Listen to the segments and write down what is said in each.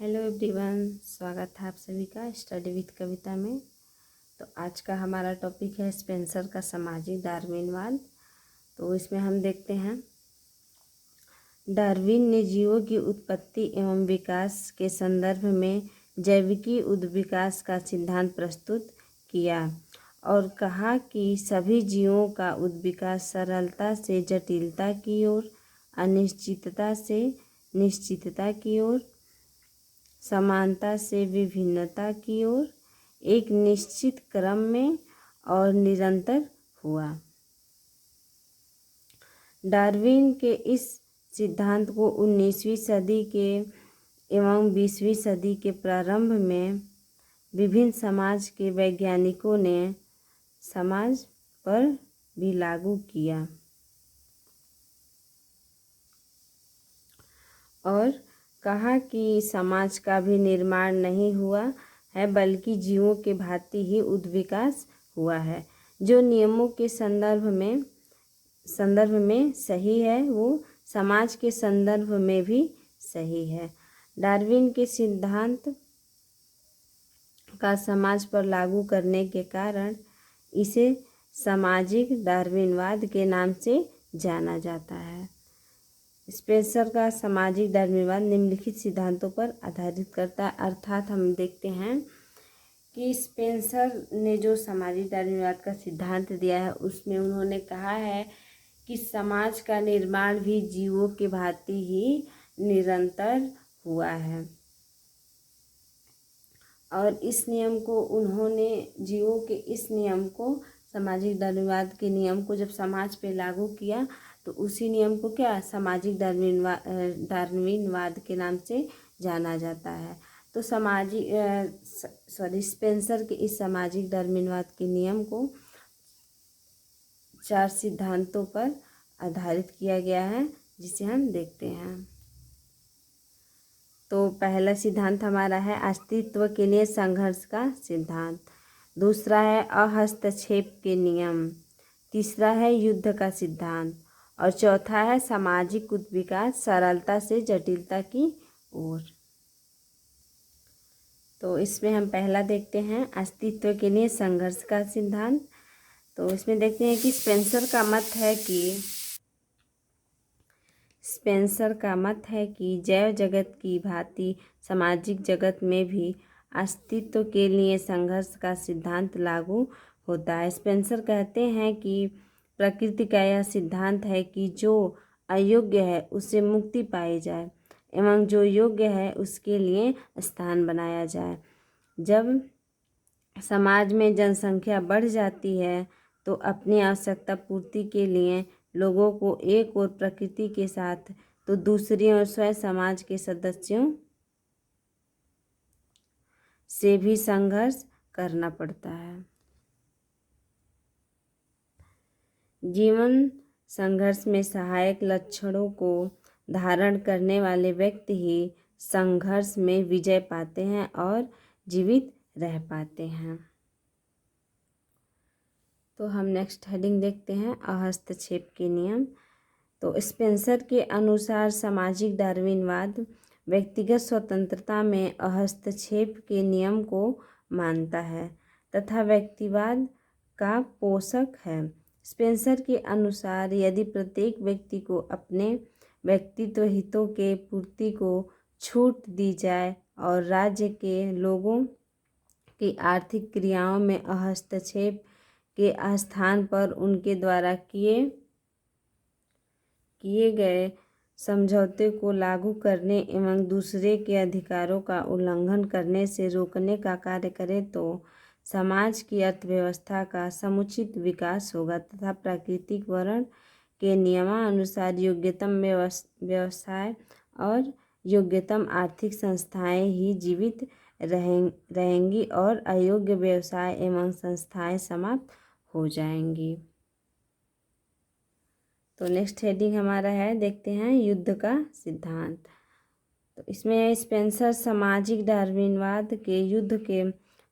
Hello everyone, स्वागत है आप सभी का स्टडी विथ कविता में। तो आज का हमारा टॉपिक है स्पेंसर का सामाजिक डार्विनवाद। तो इसमें हम देखते हैं, डार्विन ने जीवों की उत्पत्ति एवं विकास के संदर्भ में जैविकी उद्विकास का सिद्धांत प्रस्तुत किया और कहा कि सभी जीवों का उद्विकास सरलता से जटिलता की ओर, अनिश्चितता से निश्चितता की ओर, समानता से विभिन्नता की ओर एक निश्चित क्रम में और निरंतर हुआ। डार्विन के इस सिद्धांत को 19वीं सदी के एवं 20वीं सदी के प्रारंभ में विभिन्न समाज के वैज्ञानिकों ने समाज पर भी लागू किया और कहा कि समाज का भी निर्माण नहीं हुआ है बल्कि जीवों के भांति ही उद्विकास हुआ है। जो नियमों के संदर्भ में सही है वो समाज के संदर्भ में भी सही है। डार्विन के सिद्धांत का समाज पर लागू करने के कारण इसे सामाजिक डार्विनवाद के नाम से जाना जाता है। स्पेंसर का सामाजिक डार्विनवाद निम्नलिखित सिद्धांतों पर आधारित करता है। अर्थात हम देखते हैं कि स्पेंसर ने जो सामाजिक डार्विनवाद का सिद्धांत दिया है उसमें उन्होंने कहा है कि समाज का निर्माण भी जीवों के भांति ही निरंतर हुआ है और इस नियम को उन्होंने जीवों के इस नियम को सामाजिक डार्विनवाद के नियम को जब समाज पे लागू किया तो उसी नियम को क्या सामाजिक डार्विनवाद के नाम से जाना जाता है। तो स्पेंसर के इस सामाजिक डार्विनवाद के नियम को 4 सिद्धांतों पर आधारित किया गया है जिसे हम देखते हैं। तो पहला सिद्धांत हमारा है अस्तित्व के लिए संघर्ष का सिद्धांत। दूसरा है अहस्तक्षेप के नियम। तीसरा है युद्ध का सिद्धांत और चौथा है सामाजिक उद्विकास सरलता से जटिलता की ओर। तो इसमें हम पहला देखते हैं अस्तित्व के लिए संघर्ष का सिद्धांत। तो इसमें देखते हैं कि स्पेंसर का मत है कि जैव जगत की भांति सामाजिक जगत में भी अस्तित्व के लिए संघर्ष का सिद्धांत लागू होता है। स्पेंसर कहते हैं कि प्रकृति का यह सिद्धांत है कि जो अयोग्य है उससे मुक्ति पाई जाए एवं जो योग्य है उसके लिए स्थान बनाया जाए। जब समाज में जनसंख्या बढ़ जाती है तो अपनी आवश्यकता पूर्ति के लिए लोगों को एक और प्रकृति के साथ तो दूसरी ओर स्वयं समाज के सदस्यों से भी संघर्ष करना पड़ता है। जीवन संघर्ष में सहायक लक्षणों को धारण करने वाले व्यक्ति ही संघर्ष में विजय पाते हैं और जीवित रह पाते हैं। तो हम नेक्स्ट हेडिंग देखते हैं अहस्तक्षेप के नियम। तो स्पेंसर के अनुसार सामाजिक डार्विनवाद व्यक्तिगत स्वतंत्रता में हस्तक्षेप के नियम को मानता है तथा व्यक्तिवाद का पोषक है। स्पेंसर के अनुसार यदि प्रत्येक व्यक्ति को अपने व्यक्तित्व हितों के पूर्ति को छूट दी जाए और राज्य के लोगों की आर्थिक क्रियाओं में हस्तक्षेप के स्थान पर उनके द्वारा किए गए समझौते को लागू करने एवं दूसरे के अधिकारों का उल्लंघन करने से रोकने का कार्य करे तो समाज की अर्थव्यवस्था का समुचित विकास होगा तथा प्राकृतिक वर्ण के नियमानुसार योग्यतम व्यवसाय और योग्यतम आर्थिक संस्थाएं ही जीवित रहेंगी और अयोग्य व्यवसाय एवं संस्थाएं समाप्त हो जाएंगी। तो नेक्स्ट हेडिंग हमारा है, देखते हैं युद्ध का सिद्धांत। तो इसमें स्पेंसर सामाजिक डार्विनवाद के युद्ध के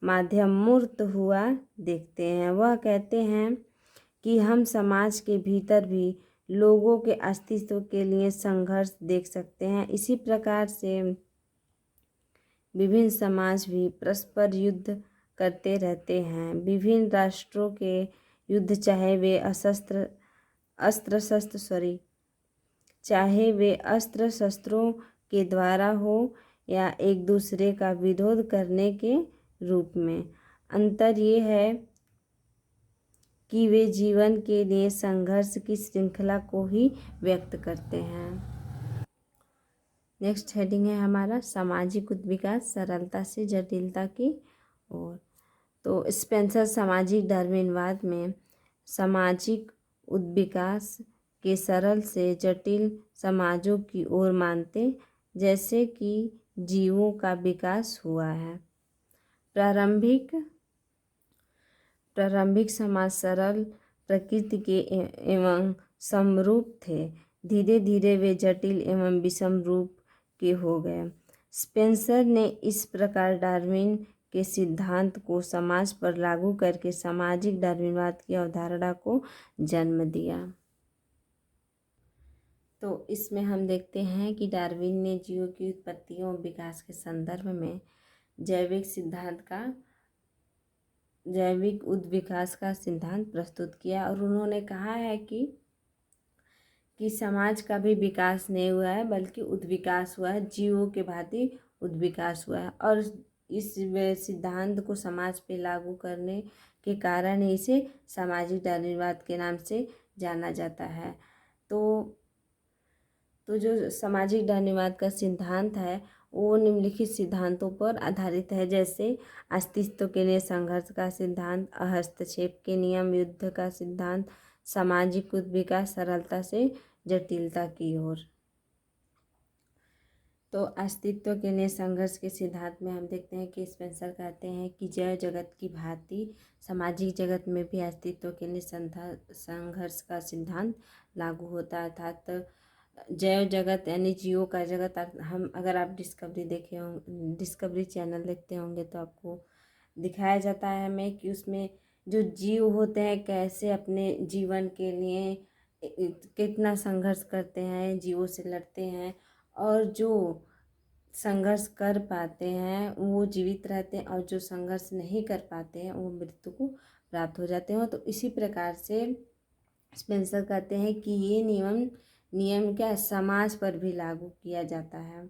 माध्यम मूर्त हुआ देखते हैं। वह कहते हैं कि हम समाज के भीतर भी लोगों के अस्तित्व के लिए संघर्ष देख सकते हैं। इसी प्रकार से विभिन्न समाज भी परस्पर युद्ध करते रहते हैं। विभिन्न राष्ट्रों के युद्ध चाहे वे अस्त्र शस्त्रों के द्वारा हो या एक दूसरे का विरोध करने के रूप में। अंतर ये है कि वे जीवन के लिए संघर्ष की श्रृंखला को ही व्यक्त करते हैं। नेक्स्ट हेडिंग है हमारा सामाजिक उद्विकास सरलता से जटिलता की ओर। तो स्पेंसर सामाजिक डार्विनवाद में सामाजिक उद्विकास के सरल से जटिल समाजों की ओर मानते, जैसे कि जीवों का विकास हुआ है। प्रारंभिक समाज सरल प्रकृति के एवं समरूप थे। धीरे धीरे वे जटिल एवं विषम रूप के हो गए। स्पेंसर ने इस प्रकार डार्विन के सिद्धांत को समाज पर लागू करके सामाजिक डार्विनवाद की अवधारणा को जन्म दिया। तो इसमें हम देखते हैं कि डार्विन ने जीवों की उत्पत्ति और विकास के संदर्भ में जैविक उद्विकास का सिद्धांत प्रस्तुत किया और उन्होंने कहा है कि समाज का भी विकास नहीं हुआ है बल्कि उद्विकास हुआ है, जीवों के भांति उद्विकास हुआ है। और इस सिद्धांत को समाज पे लागू करने के कारण इसे सामाजिक डार्विनवाद के नाम से जाना जाता है। तो जो सामाजिक डार्विनवाद का सिद्धांत है वो निम्नलिखित सिद्धांतों पर आधारित है, जैसे अस्तित्व के लिए संघर्ष का सिद्धांत, हस्तक्षेप के नियम, युद्ध का सिद्धांत, सामाजिक उद्विकास सरलता से जटिलता की ओर। तो अस्तित्व के लिए संघर्ष के सिद्धांत में हम देखते हैं कि स्पेंसर कहते हैं कि जैव जगत की भांति सामाजिक जगत में भी अस्तित्व के लिए संघर्ष का सिद्धांत लागू होता है। अर्थात जैव जगत यानी जीवों का जगत। हम अगर आप डिस्कवरी चैनल देखते होंगे तो आपको दिखाया जाता है हमें कि उसमें जो जीव होते हैं कैसे अपने जीवन के लिए कितना संघर्ष करते हैं, जीवों से लड़ते हैं, और जो संघर्ष कर पाते हैं वो जीवित रहते हैं और जो संघर्ष नहीं कर पाते हैं वो मृत्यु को प्राप्त हो जाते हैं। तो इसी प्रकार से स्पेंसर कहते हैं कि ये नियम क्या समाज पर भी लागू किया जाता है।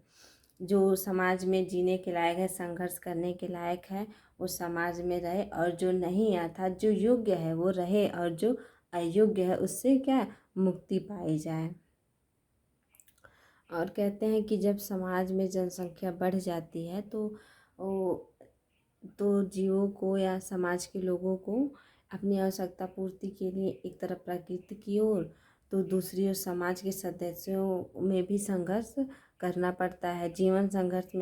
जो समाज में जीने के लायक है, संघर्ष करने के लायक है, वो समाज में रहे, और जो नहीं, अर्थात जो योग्य है वो रहे और जो अयोग्य है उससे क्या मुक्ति पाई जाए। और कहते हैं कि जब समाज में जनसंख्या बढ़ जाती है तो जीवों को या समाज के लोगों को अपनी आवश्यकता पूर्ति के लिए एक तरफ प्रकृति की ओर तो दूसरी ओर समाज के सदस्यों में भी संघर्ष करना पड़ता है। जीवन संघर्ष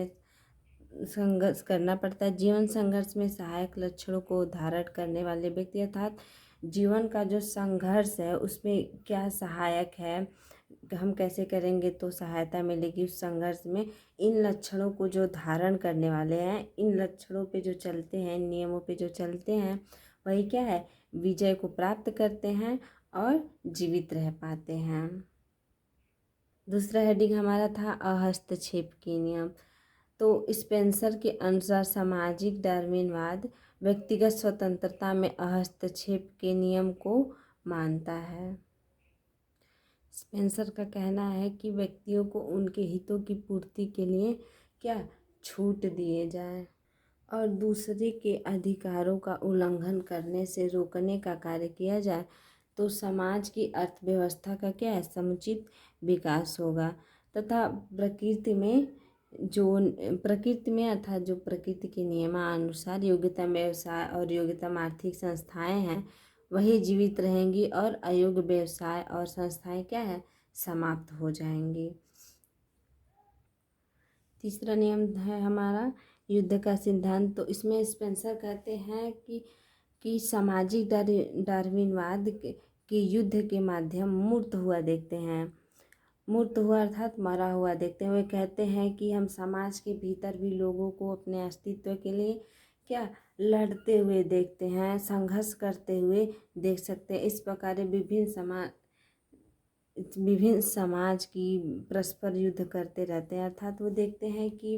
में सहायक लक्षणों को धारण करने वाले व्यक्ति, अर्थात जीवन का जो संघर्ष है उसमें क्या सहायक है, हम कैसे करेंगे तो सहायता मिलेगी उस संघर्ष में। इन लक्षणों को जो धारण करने वाले हैं, इन लक्षणों पे जो चलते हैं, इन नियमों पे जो चलते हैं, वही क्या है, विजय को प्राप्त करते हैं और जीवित रह पाते हैं। दूसरा हेडिंग हमारा था हस्तक्षेप के नियम। तो स्पेंसर के अनुसार सामाजिक डार्विनवाद व्यक्तिगत स्वतंत्रता में हस्तक्षेप के नियम को मानता है। स्पेंसर का कहना है कि व्यक्तियों को उनके हितों की पूर्ति के लिए क्या छूट दिए जाए और दूसरे के अधिकारों का उल्लंघन करने से रोकने का कार्य किया जाए तो समाज की अर्थव्यवस्था का क्या है, समुचित विकास होगा तथा प्रकृति में अर्थात जो प्रकृति के नियमानुसार योग्यतम व्यवसाय और योग्यतम आर्थिक संस्थाएं हैं वही जीवित रहेंगी और अयोग्य व्यवसाय और संस्थाएं क्या है, समाप्त हो जाएंगी। तीसरा नियम है हमारा युद्ध का सिद्धांत। तो इसमें स्पेंसर कहते हैं कि सामाजिक डार्विनवाद के युद्ध के माध्यम मूर्त हुआ देखते हैं। मूर्त हुआ अर्थात मरा हुआ देखते हैं। वे कहते हैं कि हम समाज के भीतर भी लोगों को अपने अस्तित्व के लिए क्या लड़ते हुए देखते हैं, संघर्ष करते हुए देख सकते हैं। इस प्रकार विभिन्न समाज की परस्पर युद्ध करते रहते हैं, अर्थात वो देखते हैं कि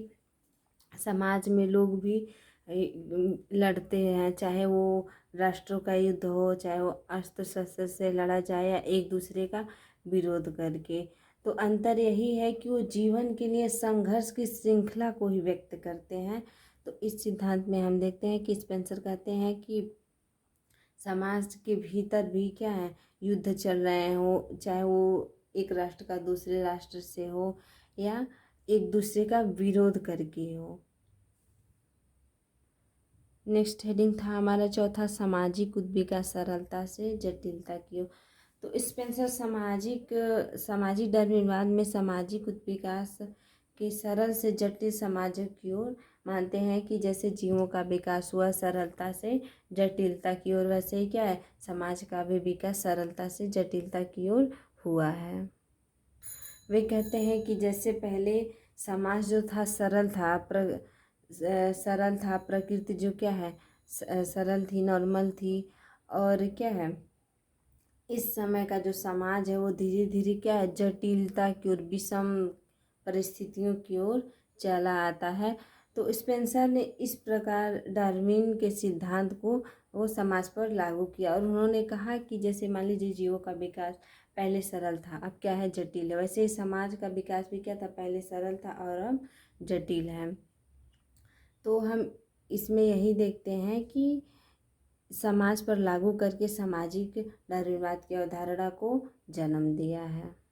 समाज में लोग भी लड़ते हैं, चाहे वो राष्ट्रों का युद्ध हो, चाहे वो अस्त्र शस्त्र से लड़ा जाए या एक दूसरे का विरोध करके। तो अंतर यही है कि वो जीवन के लिए संघर्ष की श्रृंखला को ही व्यक्त करते हैं। तो इस सिद्धांत में हम देखते हैं कि स्पेंसर कहते हैं कि समाज के भीतर भी क्या है, युद्ध चल रहे हो, चाहे वो एक राष्ट्र का दूसरे राष्ट्र से हो या एक दूसरे का विरोध करके हो। नेक्स्ट हेडिंग था हमारा चौथा, सामाजिक उद्विका सरलता से जटिलता की ओर। तो स्पेंसर सामाजिक डार्विनवाद में सामाजिक उत्विकास के सरल से जटिल समाजों की ओर मानते हैं कि जैसे जीवों का विकास हुआ सरलता से जटिलता की ओर, वैसे ही क्या है, समाज का भी विकास सरलता से जटिलता की ओर हुआ है। वे कहते हैं कि जैसे पहले समाज जो था सरल था, प्रकृति जो क्या है सरल थी, नॉर्मल थी, और क्या है इस समय का जो समाज है वो धीरे धीरे क्या है, जटिलता की ओर, विषम परिस्थितियों की ओर चला आता है। तो स्पेंसर ने इस प्रकार डार्विन के सिद्धांत को वो समाज पर लागू किया और उन्होंने कहा कि जैसे मान लीजिए जीवों का विकास पहले सरल था, अब क्या है, जटिल है, वैसे ही समाज का विकास भी क्या था, पहले सरल था और अब जटिल है। तो हम इसमें यही देखते हैं कि समाज पर लागू करके सामाजिक डार्विनवाद की अवधारणा को जन्म दिया है।